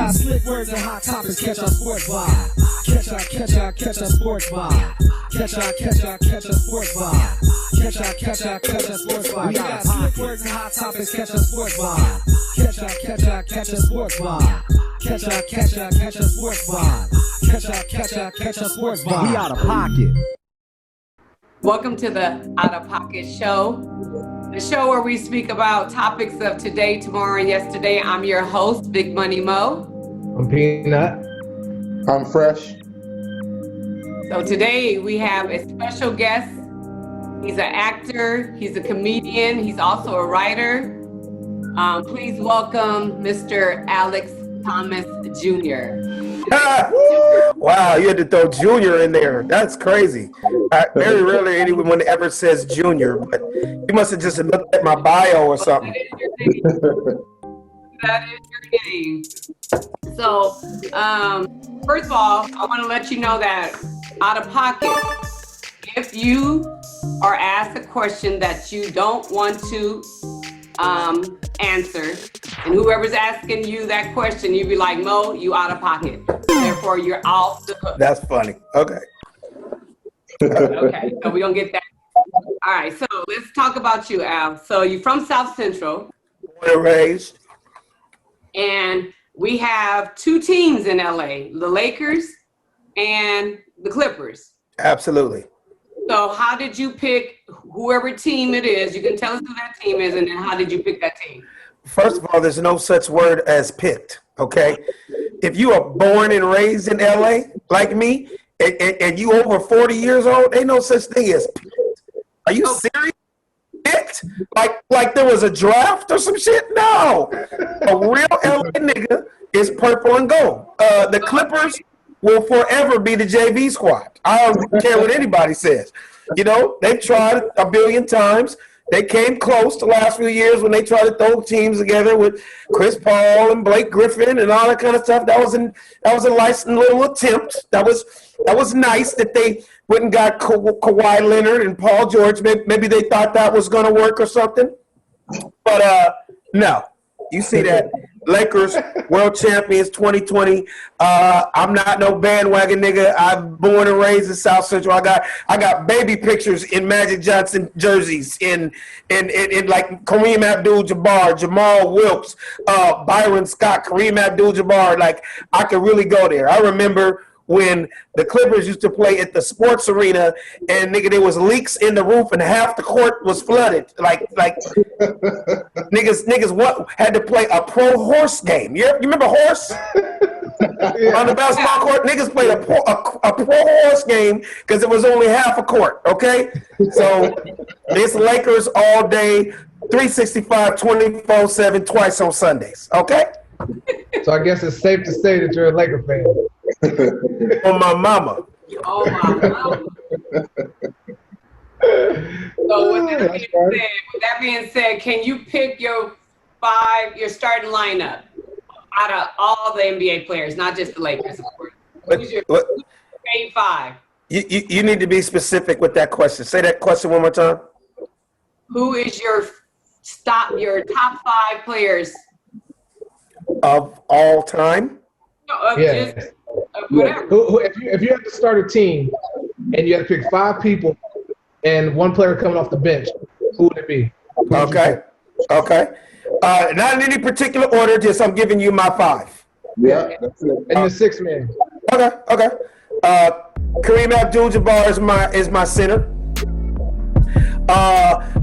got slick words and hot topics, catch our sports vibe. Catch our sports vibe. Catch our sports vibe. Catch our sports vibe. We got slick words and hot topics, catch our sports vibe. Catch our sports vibe. Catch our sports vibe. Catch our sports vibe. We out of pocket. Welcome to the Out of Pocket Show, the show where we speak about topics of today, tomorrow, and yesterday. I'm your host, Big Money Mo. I'm Peanut. I'm Fresh. So today we have a special guest. He's an actor, he's a comedian, he's also a writer. Please welcome Mr. Alex Thomas Jr. Wow, you had to throw Junior in there. That's crazy. Very rarely anyone ever says Junior, but you must have just looked at my bio or something. That is your name. So, first of all, I want to let you know that Out of Pocket, if you are asked a question that you don't want to answer, and whoever's asking you that question, you be like, Mo, you out of pocket. Therefore, you're off the hook. That's funny. Okay. Okay, so we're going to get that. All right, so let's talk about you, Al. So you're from South Central. Born and raised. And we have two teams in LA, the Lakers and the Clippers. Absolutely. So how did you pick whoever team it is? You can tell us who that team is, and then how did you pick that team? First of all, there's no such word as picked, okay? If you are born and raised in LA, like me, and you over 40 years old, ain't no such thing as picked. Are you serious? Picked? Like there was a draft or some shit? No. A real LA nigga is purple and gold. The Clippers will forever be the JV squad. I don't care what anybody says. You know, they've tried a billion times. They came close the last few years when they tried to throw teams together with Chris Paul and Blake Griffin and all that kind of stuff. That was a nice little attempt. That was nice that they went and got Kawhi Leonard and Paul George. Maybe they thought that was going to work or something. But no, you see that. Lakers, world champions 2020. I'm not no bandwagon nigga. I'm born and raised in South Central. I got baby pictures in Magic Johnson jerseys, in like Kareem Abdul-Jabbar, Jamal Wilkes, Byron Scott, Kareem Abdul-Jabbar. Like I could really go there. I remember when the Clippers used to play at the sports arena, and nigga, there was leaks in the roof, and half the court was flooded. Like niggas what had to play a pro horse game. You remember horse? Yeah. On the basketball court, niggas played a pro horse game because it was only half a court. Okay, so it's Lakers all day, 365, 24/7, twice on Sundays. Okay. So I guess it's safe to say that you're a Laker fan. On my mama. Oh my mama. So with that being said, can you pick your starting lineup out of all the NBA players, not just the Lakers, of course? Who's your main five? You need to be specific with that question. Say that question one more time. Who is your top five players of all time? No, yeah. Just, whatever. If you have to start a team and you have to pick five people and one player coming off the bench, who would it be? Okay. Not in any particular order, just I'm giving you my five. Yeah. And the sixth man. Okay. Kareem Abdul-Jabbar is my center.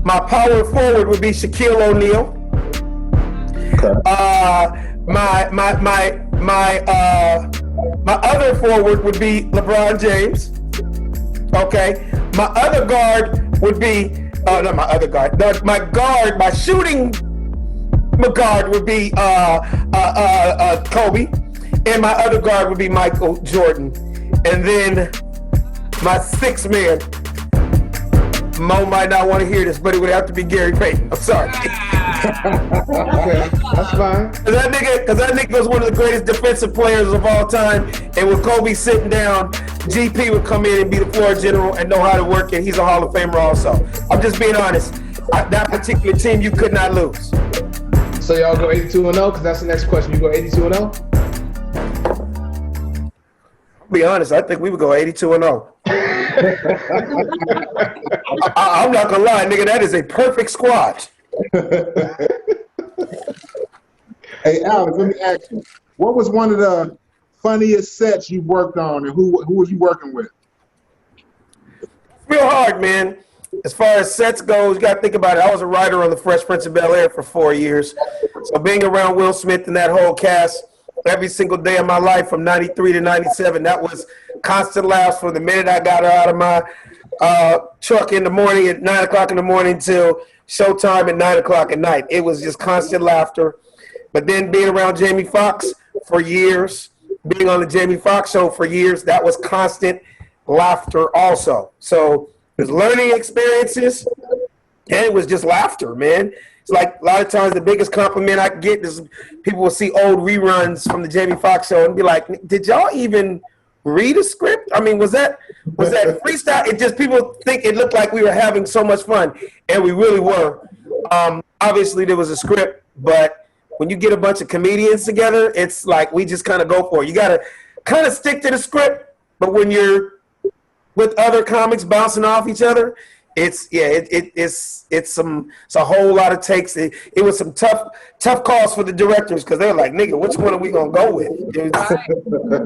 My power forward would be Shaquille O'Neal. Okay. My other forward would be LeBron James. Okay. My other guard would be not my other guard. My shooting guard would be Kobe, and my other guard would be Michael Jordan, and then my sixth man. Mo might not want to hear this, but it would have to be Gary Payton. I'm sorry. Okay, that's fine. Because that nigga was one of the greatest defensive players of all time. And with Kobe sitting down, GP would come in and be the floor general and know how to work it. He's a Hall of Famer also. I'm just being honest. That particular team, you could not lose. So y'all go 82-0? Because that's the next question. You go 82-0? Be honest, I think we would go 82-0. I'm not gonna lie, nigga. That is a perfect squad. Hey, Alex, let me ask you, what was one of the funniest sets you worked on, and who was you working with? Real hard, man. As far as sets goes, you got to think about it. I was a writer on The Fresh Prince of Bel-Air for 4 years. So being around Will Smith and that whole cast every single day of my life from 93 to 97, that was constant laughs from the minute I got out of my truck in the morning at 9 o'clock in the morning till showtime at 9 o'clock at night. It was just constant laughter. But then being around Jamie Foxx for years, being on the Jamie Foxx show for years, that was constant laughter also. So it was learning experiences, and it was just laughter, man. It's like a lot of times the biggest compliment I get is people will see old reruns from the Jamie Foxx show and be like, did y'all even read a script? I mean, was that freestyle? It just, people think it looked like we were having so much fun, and we really were. Obviously there was a script, but when you get a bunch of comedians together, it's like we just kind of go for it. You got to kind of stick to the script, but when you're with other comics bouncing off each other, it's a whole lot of takes. It was some tough calls for the directors because they're like, nigga, which one are we gonna go with?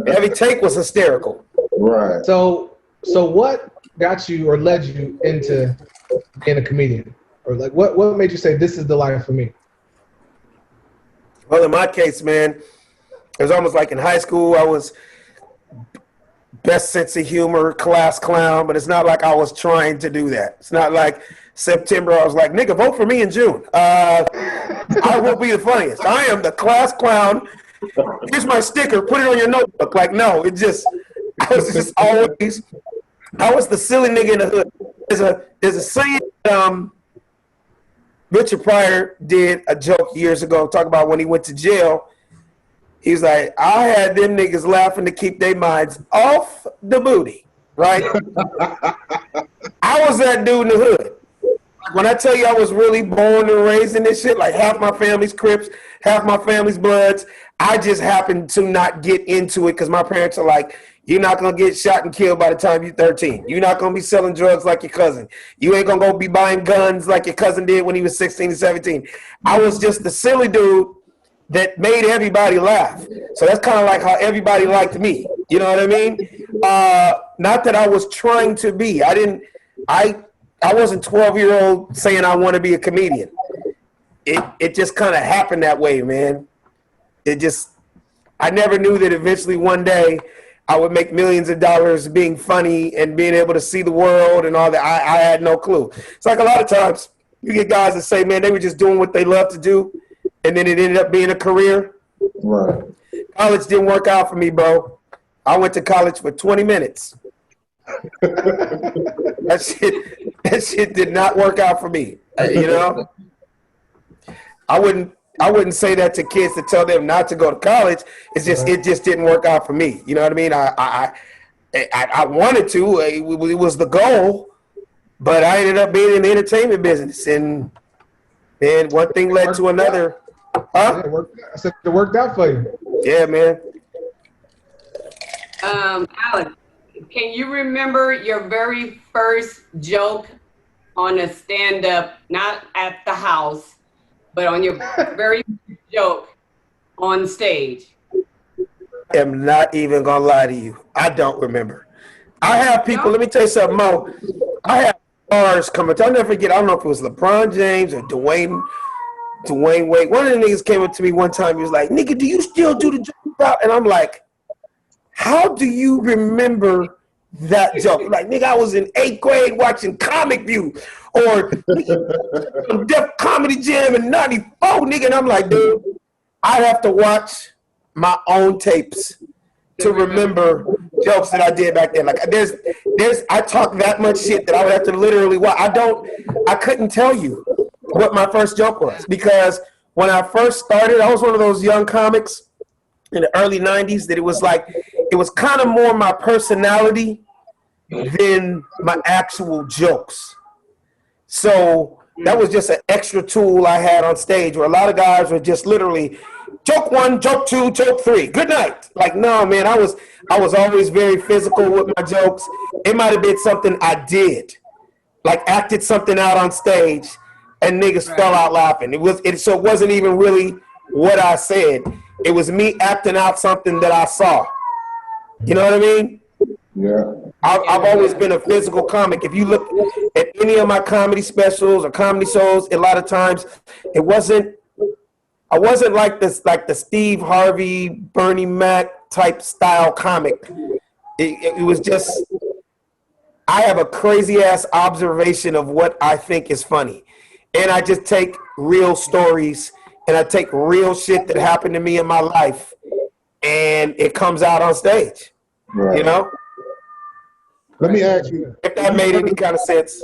Every take was hysterical. Right. So what got you or led you into being a comedian? Or like what made you say this is the life for me? Well, in my case, man, it was almost like in high school, I was best sense of humor, class clown, but it's not like I was trying to do that. It's not like September, I was like, nigga, vote for me in June. I will be the funniest. I am the class clown. Here's my sticker, put it on your notebook. Like, no, I was the silly nigga in the hood. There's a saying, Richard Pryor did a joke years ago, talking about when he went to jail. He's like, I had them niggas laughing to keep their minds off the booty, right? I was that dude in the hood. When I tell you I was really born and raised in this shit, like half my family's Crips, half my family's Bloods, I just happened to not get into it because my parents are like, you're not going to get shot and killed by the time you're 13. You're not going to be selling drugs like your cousin. You ain't going to go be buying guns like your cousin did when he was 16 and 17. I was just the silly dude that made everybody laugh. So that's kind of like how everybody liked me. You know what I mean? Not that I was trying to be. I wasn't 12-year-old saying I want to be a comedian. It just kind of happened that way, man. I never knew that eventually one day I would make millions of dollars being funny and being able to see the world and all that. I had no clue. It's like a lot of times you get guys that say, man, they were just doing what they love to do, and then it ended up being a career. Right. College didn't work out for me, bro. I went to college for 20 minutes. That shit did not work out for me. You know? I wouldn't say that to kids to tell them not to go to college. It just didn't work out for me. You know what I mean? I wanted to. It was the goal, but I ended up being in the entertainment business, and then one thing led to another. Huh? I said it worked out for you. Yeah, man. Alex, can you remember your very first joke on a stand-up, not at the house, but on your very first joke on stage? I am not even gonna lie to you. I don't remember. I have people. Let me tell you something, Mo. I have stars coming. I'll never forget. I don't know if it was LeBron James or Dwayne Wade. One of the niggas came up to me one time. He was like, "Nigga, do you still do the joke about?" And I'm like, "How do you remember that joke?" Like, nigga, I was in 8th grade watching Comic View or Def Comedy Jam in '94, nigga. And I'm like, dude, I have to watch my own tapes to remember jokes that I did back then. Like, I talk that much shit that I would have to literally watch. I couldn't tell you what my first joke was, because when I first started, I was one of those young comics in the early 90s that it was kind of more my personality than my actual jokes. So that was just an extra tool I had on stage, where a lot of guys were just literally joke 1, joke 2, joke 3. Good night. Like, no, man, I was always very physical with my jokes. It might have been something I did, like acted something out on stage, and niggas fell out laughing. So it wasn't even really what I said. It was me acting out something that I saw. You know what I mean? Yeah. I've always been a physical comic. If you look at any of my comedy specials or comedy shows, a lot of times I wasn't like this, like the Steve Harvey, Bernie Mac type style comic. It was just, I have a crazy ass observation of what I think is funny. And I just take real stories and I take real shit that happened to me in my life and it comes out on stage. Right. You know? Let me ask you. If that made any kind of sense.